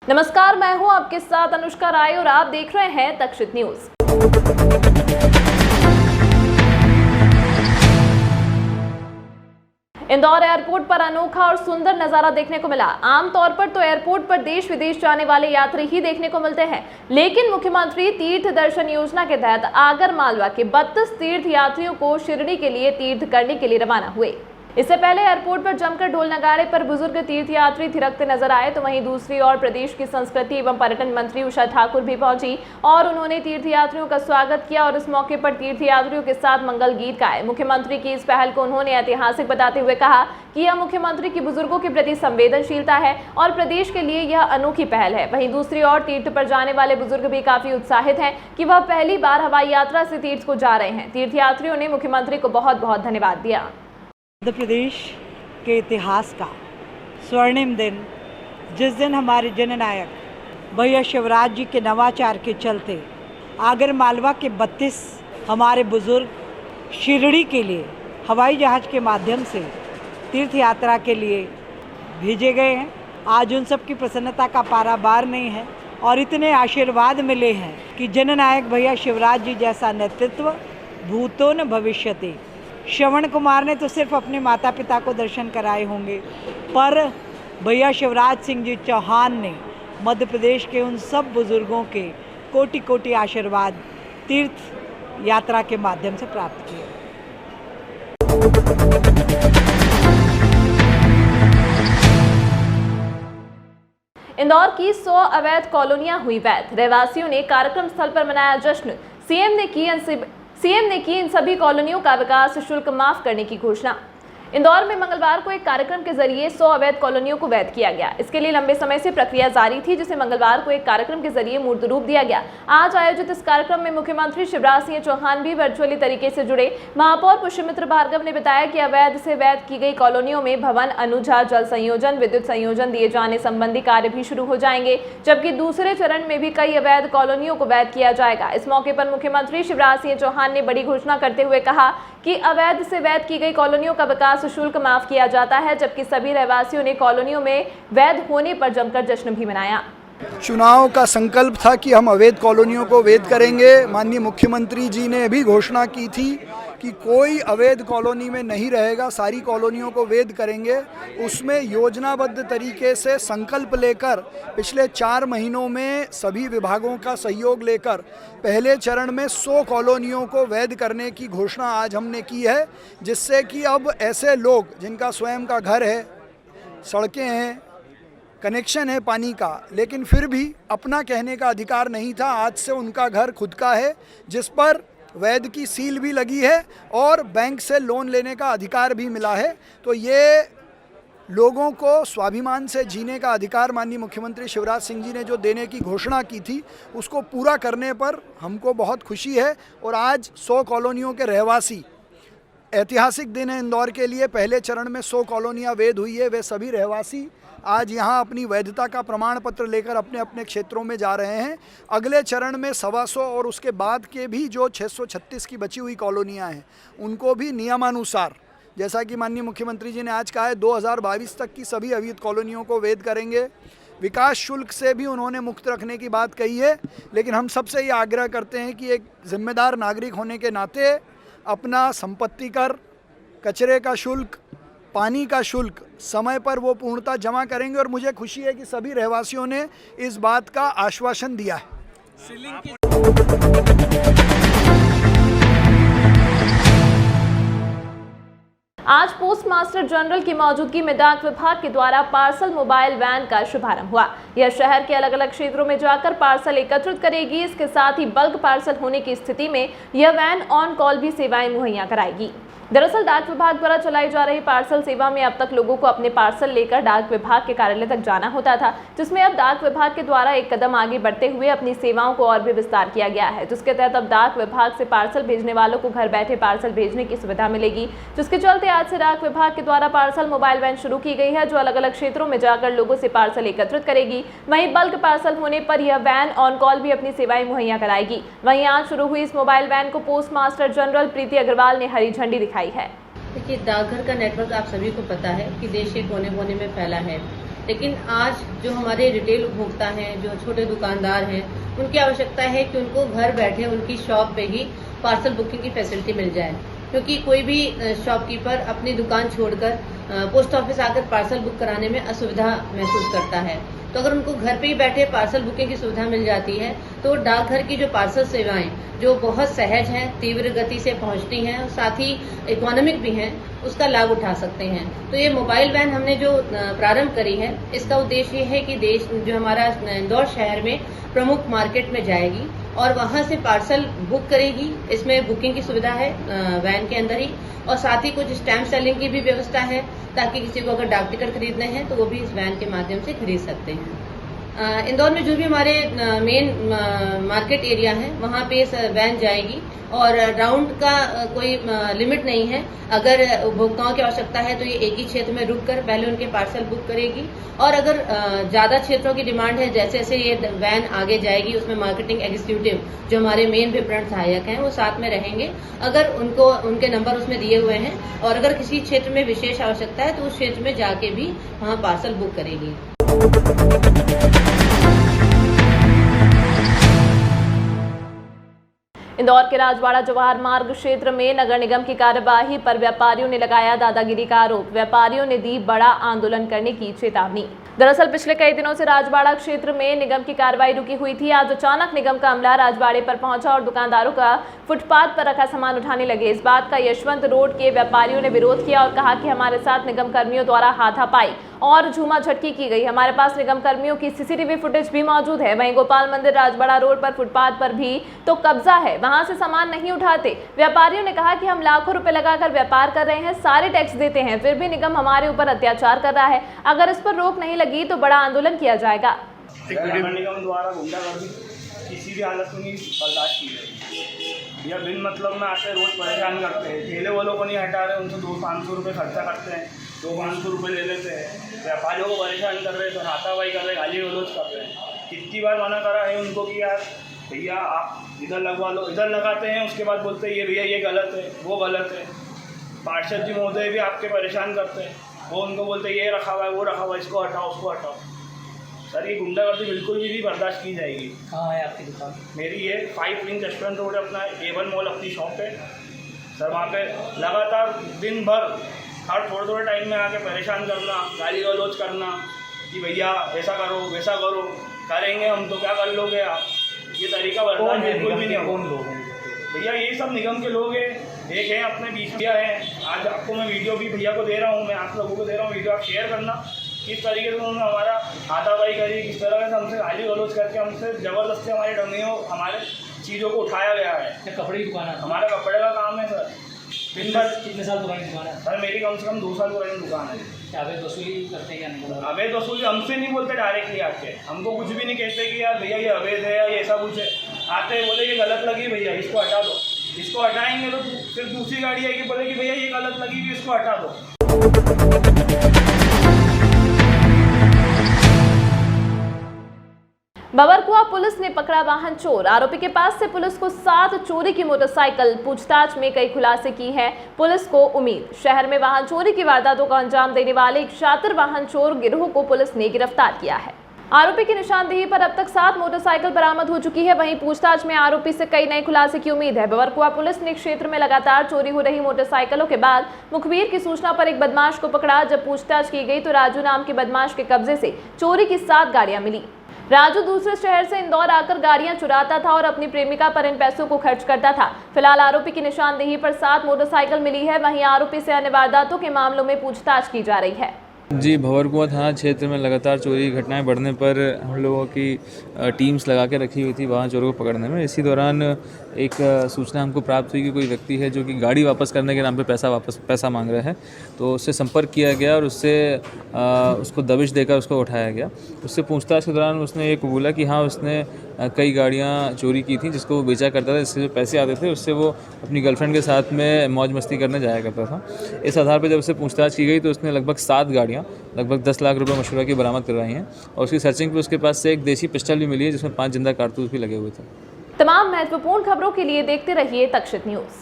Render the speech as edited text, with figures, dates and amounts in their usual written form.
नमस्कार, मैं हूं आपके साथ अनुष्का राय और आप देख रहे हैं तक्षित न्यूज। इंदौर एयरपोर्ट पर अनोखा और सुंदर नजारा देखने को मिला। आमतौर पर तो एयरपोर्ट पर देश विदेश जाने वाले यात्री ही देखने को मिलते हैं, लेकिन मुख्यमंत्री तीर्थ दर्शन योजना के तहत आगर मालवा के 32 तीर्थ यात्रियों को शिरडी के लिए तीर्थ करने के लिए रवाना हुए। इससे पहले एयरपोर्ट पर जमकर ढोल नगाड़े पर बुजुर्ग तीर्थयात्री थिरकते नजर आए, तो वहीं दूसरी ओर प्रदेश की संस्कृति एवं पर्यटन मंत्री उषा ठाकुर भी पहुंची और उन्होंने तीर्थयात्रियों का स्वागत किया और इस मौके पर तीर्थयात्रियों के साथ मंगल गीत गाए। मुख्यमंत्री की इस पहल को उन्होंने ऐतिहासिक बताते हुए कहा कि यह मुख्यमंत्री की बुजुर्गों के प्रति संवेदनशीलता है और प्रदेश के लिए यह अनोखी पहल है। वहीं दूसरी ओर तीर्थ पर जाने वाले बुजुर्ग भी काफी उत्साहित हैं कि वह पहली बार हवाई यात्रा से तीर्थ को जा रहे हैं। तीर्थयात्रियों ने मुख्यमंत्री को बहुत बहुत धन्यवाद दिया। मध्य प्रदेश के इतिहास का स्वर्णिम दिन, जिस दिन हमारे जननायक भैया शिवराज जी के नवाचार के चलते आगर मालवा के 32 हमारे बुजुर्ग शिरडी के लिए हवाई जहाज़ के माध्यम से तीर्थ यात्रा के लिए भेजे गए हैं। आज उन सब की प्रसन्नता का पारावार नहीं है और इतने आशीर्वाद मिले हैं कि जननायक भैया शिवराज जी जैसा नेतृत्व भूतो न भविष्यति। श्रवण कुमार ने तो सिर्फ अपने माता पिता को दर्शन कराए होंगे, पर भैया शिवराज सिंह जी चौहान ने मध्य प्रदेश के उन सब बुजुर्गों के कोटि कोटि आशीर्वाद तीर्थ यात्रा के माध्यम से प्राप्त किए। इंदौर की 100 अवैध कॉलोनियां हुई वैध। रहवासियों ने कार्यक्रम स्थल पर मनाया जश्न। सीएम ने की इन सभी कॉलोनियों का विकास शुल्क माफ करने की घोषणा। इंदौर में मंगलवार को एक कार्यक्रम के जरिए 100 अवैध कॉलोनियों को वैध किया गया। इसके लिए लंबे समय से प्रक्रिया जारी थी, जिसे मंगलवार को एक कार्यक्रम के जरिए मूर्त रूप दिया गया। आज आयोजित इस कार्यक्रम में मुख्यमंत्री शिवराज सिंह चौहान भी वर्चुअली तरीके से जुड़े। महापौर पुष्यमित्र भार्गव ने बताया कि अवैध से वैध की गई कॉलोनियों में भवन अनुजा, जल संयोजन, विद्युत संयोजन दिए जाने संबंधी कार्य भी शुरू हो जाएंगे, जबकि दूसरे चरण में भी कई अवैध कॉलोनियों को वैध किया जाएगा। इस मौके पर मुख्यमंत्री शिवराज सिंह चौहान ने बड़ी घोषणा करते हुए कहा कि अवैध से वैध की गई कॉलोनियों का विकास शुल्क माफ किया जाता है, जबकि सभी रहवासियों ने कॉलोनियों में वैध होने पर जमकर जश्न भी मनाया। चुनाव का संकल्प था कि हम अवैध कॉलोनियों को वैध करेंगे। माननीय मुख्यमंत्री जी ने भी घोषणा की थी कि कोई अवैध कॉलोनी में नहीं रहेगा, सारी कॉलोनियों को वैध करेंगे। उसमें योजनाबद्ध तरीके से संकल्प लेकर पिछले 4 महीनों में सभी विभागों का सहयोग लेकर पहले चरण में 100 कॉलोनियों को वैध करने की घोषणा आज हमने की है, जिससे कि अब ऐसे लोग जिनका स्वयं का घर है, सड़कें हैं, कनेक्शन है पानी का, लेकिन फिर भी अपना कहने का अधिकार नहीं था, आज से उनका घर खुद का है, जिस पर वैध की सील भी लगी है और बैंक से लोन लेने का अधिकार भी मिला है। तो ये लोगों को स्वाभिमान से जीने का अधिकार माननीय मुख्यमंत्री शिवराज सिंह जी ने जो देने की घोषणा की थी, उसको पूरा करने पर हमको बहुत खुशी है। और आज 100 कॉलोनियों के रहवासी, ऐतिहासिक दिन है इंदौर के लिए, पहले चरण में 100 कॉलोनियाँ वैध हुई है। वे सभी रहवासी आज यहाँ अपनी वैधता का प्रमाण पत्र लेकर अपने अपने क्षेत्रों में जा रहे हैं। अगले चरण में 125 और उसके बाद के भी जो 636 की बची हुई कॉलोनियाँ हैं, उनको भी नियमानुसार, जैसा कि माननीय मुख्यमंत्री जी ने आज कहा है, 2022 तक की सभी अवैध कॉलोनियों को वैध करेंगे। विकास शुल्क से भी उन्होंने मुक्त रखने की बात कही है, लेकिन हम सबसे ये आग्रह करते हैं कि एक जिम्मेदार नागरिक होने के नाते अपना संपत्ति कर, कचरे का शुल्क, पानी का शुल्क समय पर वो पूर्णतः जमा करेंगे। और मुझे खुशी है कि सभी रहवासियों ने इस बात का आश्वासन दिया है। आज पोस्ट मास्टर जनरल की मौजूदगी में डाक विभाग के द्वारा पार्सल मोबाइल वैन का शुभारंभ हुआ। यह शहर के अलग अलग क्षेत्रों में जाकर पार्सल एकत्रित करेगी। इसके साथ ही बल्क पार्सल होने की स्थिति में यह वैन ऑन कॉल भी सेवाएं मुहैया कराएगी। दरअसल डाक विभाग द्वारा चलाई जा रही पार्सल सेवा में अब तक लोगों को अपने पार्सल लेकर डाक विभाग के कार्यालय तक जाना होता था, जिसमें अब डाक विभाग के द्वारा एक कदम आगे बढ़ते हुए अपनी सेवाओं को और भी विस्तार किया गया है, जिसके तहत अब डाक विभाग से पार्सल भेजने वालों को घर बैठे पार्सल भेजने की सुविधा मिलेगी। जिसके चलते आज से डाक विभाग के द्वारा पार्सल मोबाइल वैन शुरू की गई है, जो अलग अलग क्षेत्रों में जाकर लोगों से पार्सल एकत्रित करेगी। वहीं बल्क पार्सल होने पर यह वैन ऑन कॉल भी अपनी सेवाएं मुहैया कराएगी। वहीं आज शुरू हुई इस मोबाइल वैन को पोस्ट मास्टर जनरल प्रीति अग्रवाल ने हरी झंडी दिखाई है। देखिए, डाकघर का नेटवर्क आप सभी को पता है कि देश के कोने कोने में फैला है, लेकिन आज जो हमारे रिटेल उपभोक्ता हैं, जो छोटे दुकानदार हैं, उनकी आवश्यकता है कि उनको घर बैठे उनकी शॉप पे ही पार्सल बुकिंग की फैसिलिटी मिल जाए, क्योंकि कोई भी शॉपकीपर अपनी दुकान छोड़कर पोस्ट ऑफिस आकर पार्सल बुक कराने में असुविधा महसूस करता है। तो अगर उनको घर पे ही बैठे पार्सल बुकिंग की सुविधा मिल जाती है तो डाकघर की जो पार्सल सेवाएं जो बहुत सहज हैं, तीव्र गति से पहुंचती हैं और साथ ही इकोनॉमिक भी हैं, उसका लाभ उठा सकते हैं। तो ये मोबाइल वैन हमने जो प्रारंभ करी है, इसका उद्देश्य ये है कि देश जो हमारा इंदौर शहर में प्रमुख मार्केट में जाएगी और वहां से पार्सल बुक करेगी। इसमें बुकिंग की सुविधा है वैन के अंदर ही, और साथ ही कुछ स्टैम्प सेलिंग की भी व्यवस्था है ताकि किसी को अगर डाक टिकट खरीदने हैं तो वो भी इस वैन के माध्यम से खरीद सकते हैं। इंदौर में जो भी हमारे मेन मार्केट एरिया है वहां पे इस वैन जाएगी और राउंड का कोई लिमिट नहीं है। अगर उपभोक्ताओं की आवश्यकता है तो ये एक ही क्षेत्र में रुककर पहले उनके पार्सल बुक करेगी, और अगर ज्यादा क्षेत्रों की डिमांड है, जैसे जैसे ये वैन आगे जाएगी उसमें मार्केटिंग एग्जीक्यूटिव जो हमारे मेन विपणन सहायक हैं वो साथ में रहेंगे। अगर उनको उनके नंबर उसमें दिए हुए हैं और अगर किसी क्षेत्र में विशेष आवश्यकता है तो उस क्षेत्र में जाके भी वहां पार्सल बुक करेगी। इंदौर के राजवाड़ा जवाहर मार्ग क्षेत्र में नगर निगम की कार्यवाही पर व्यापारियों ने लगाया दादागिरी का आरोप। व्यापारियों ने दी बड़ा आंदोलन करने की चेतावनी। दरअसल पिछले कई दिनों से राजवाड़ा क्षेत्र में निगम की कार्रवाई रुकी हुई थी। आज अचानक निगम का अमला राजवाड़े पर पहुंचा और दुकानदारों का फुटपाथ पर रखा सामान उठाने लगे। इस बात का यशवंत रोड के व्यापारियों ने विरोध किया और कहा कि हमारे साथ निगम कर्मियों द्वारा हाथापाई और झूमा झटकी की गई। हमारे पास निगम कर्मियों की सीसीटीवी फुटेज भी मौजूद है। वहीं गोपाल मंदिर राजवाड़ा रोड पर फुटपाथ पर भी तो कब्जा है, वहां से सामान नहीं उठाते। व्यापारियों ने कहा कि हम लाखों रुपए लगाकर व्यापार कर रहे हैं, सारे टैक्स देते हैं, फिर भी निगम हमारे ऊपर अत्याचार कर रहा है। अगर इस पर रोक नहीं लगी तो बड़ा आंदोलन किया जाएगा। नगर निगम द्वारा गुंडागर्दी किसी भी हालत में नहीं बर्दाश्त की जाएगी। यह बिन मतलब में आके रोज परेशान करते हैं। ठेले वालों को नहीं हटा रहे, उनसे 200-500 रुपये खर्चा करते हैं, 200-500 रुपये ले लेते हैं। व्यापारियों को परेशान कर रहे हैं, तो हाथापाई कर रहे हैं, गाली गलौज कर रहे हैं। कितनी बार मना करा है उनको कि यार भैया आप इधर लगवा लो, इधर लगाते हैं, उसके बाद बोलते हैं ये भैया ये गलत है, वो गलत है। पार्षद जी महोदय भी आपके परेशान करते हैं, वो उनको बोलते हैं ये रखा हुआ है, वो रखा हुआ है, इसको हटाओ, उसको हटाओ। सर ये गुंडागर्दी बिल्कुल भी नहीं बर्दाश्त की जाएगी। कहाँ है आपकी दुकान? मेरी ये 5 विंग रेस्टोरेंट रोड अपना A1 मॉल अपनी शॉप है सर। वहाँ पे लगातार दिन भर हर थोड़े टाइम में आके परेशान करना, गाली गलौज करना कि भैया ऐसा करो वैसा करो, करेंगे हम तो क्या कर लोगे आप। ये तरीका बर्दाश्त बिल्कुल भी नहीं होगा। कौन लोग हैं? भैया ये सब निगम के लोग हैं, एक है अपने बीच में है। आज आपको मैं वीडियो भी भैया को दे रहा हूँ, मैं आप लोगों को दे रहा हूँ वीडियो, आप शेयर करना किस तरीके से उन्होंने हमारा हाथापाई करी, किस तरह से हमसे गाली गलौज करके हमसे ज़बरदस्ती हमारे डमियों हमारे चीज़ों को उठाया गया है। क्या कपड़े की दुकान है? हमारा कपड़े का काम है सर। दिन भर कितने साल पुरानी दुकान है? सर मेरी कम से कम 2 साल पुरानी दुकान है। क्या अवैध वसूली करते हैं या नहीं? अवैध वसूली हमसे नहीं बोलते, डायरेक्टली आके हमको कुछ भी नहीं कहते कि यार भैया ये अवैध है या ये ऐसा कुछ है। आते बोले ये गलत लगी भैया इसको हटा दो, इसको हटाएंगे तो फिर दूसरी गाड़ी आएगी बोलेगी भैया ये गलत लगी हुई इसको हटा दो। बबरकुआ पुलिस ने पकड़ा वाहन चोर। आरोपी के पास से पुलिस को 7 चोरी की मोटरसाइकिल। पूछताछ में कई खुलासे की है पुलिस को उम्मीद। शहर में वाहन चोरी की वारदातों को अंजाम देने वाले एक शातिर वाहन चोर गिरोह को पुलिस ने गिरफ्तार किया है। आरोपी की निशानदेही पर अब तक 7 मोटरसाइकिल बरामद हो चुकी है। वहीं पूछताछ में आरोपी से कई नए खुलासे की उम्मीद है। बबरकुआ पुलिस ने क्षेत्र में लगातार चोरी हो रही मोटरसाइकिलों के बाद मुखबिर की सूचना पर एक बदमाश को पकड़ा। जब पूछताछ की गई तो राजू नाम के बदमाश के कब्जे से चोरी की 7 गाड़ियां मिली। राजू दूसरे शहर से इंदौर आकर गाड़ियां चुराता था और अपनी प्रेमिका पर इन पैसों को खर्च करता था। फिलहाल आरोपी की निशानदेही पर 7 मोटरसाइकिल मिली है। वहीं आरोपी से अन्य वारदातों के मामलों में पूछताछ की जा रही है। जी, भंवरकुआं थाना क्षेत्र में लगातार चोरी की घटनाएं बढ़ने पर हम लोगों की टीम्स लगा के रखी हुई थी वाहन चोरों को पकड़ने में। इसी दौरान एक सूचना हमको प्राप्त हुई कि कोई व्यक्ति है जो कि गाड़ी वापस करने के नाम पे पैसा मांग रहा है। तो उससे संपर्क किया गया और उससे उसको दबिश देकर उसको उठाया गया। उससे पूछताछ के दौरान उसने ये कबूला कि हाँ उसने कई गाड़ियाँ चोरी की थी जिसको वो बेचा करता था, जिससे जो पैसे आते थे उससे वो अपनी गर्लफ्रेंड के साथ में मौज मस्ती करने जाया करता था। इस आधार पर जब उससे पूछताछ की गई तो उसने लगभग 7 गाड़ियाँ लगभग 10 लाख रुपए मशहूरा की बरामद करवाई हैं और उसकी सर्चिंग पे उसके पास से एक देसी पिस्टल भी मिली है जिसमें 5 जिंदा कारतूस भी लगे हुए थे। तमाम महत्वपूर्ण खबरों के लिए देखते रहिए तक्षित न्यूज़।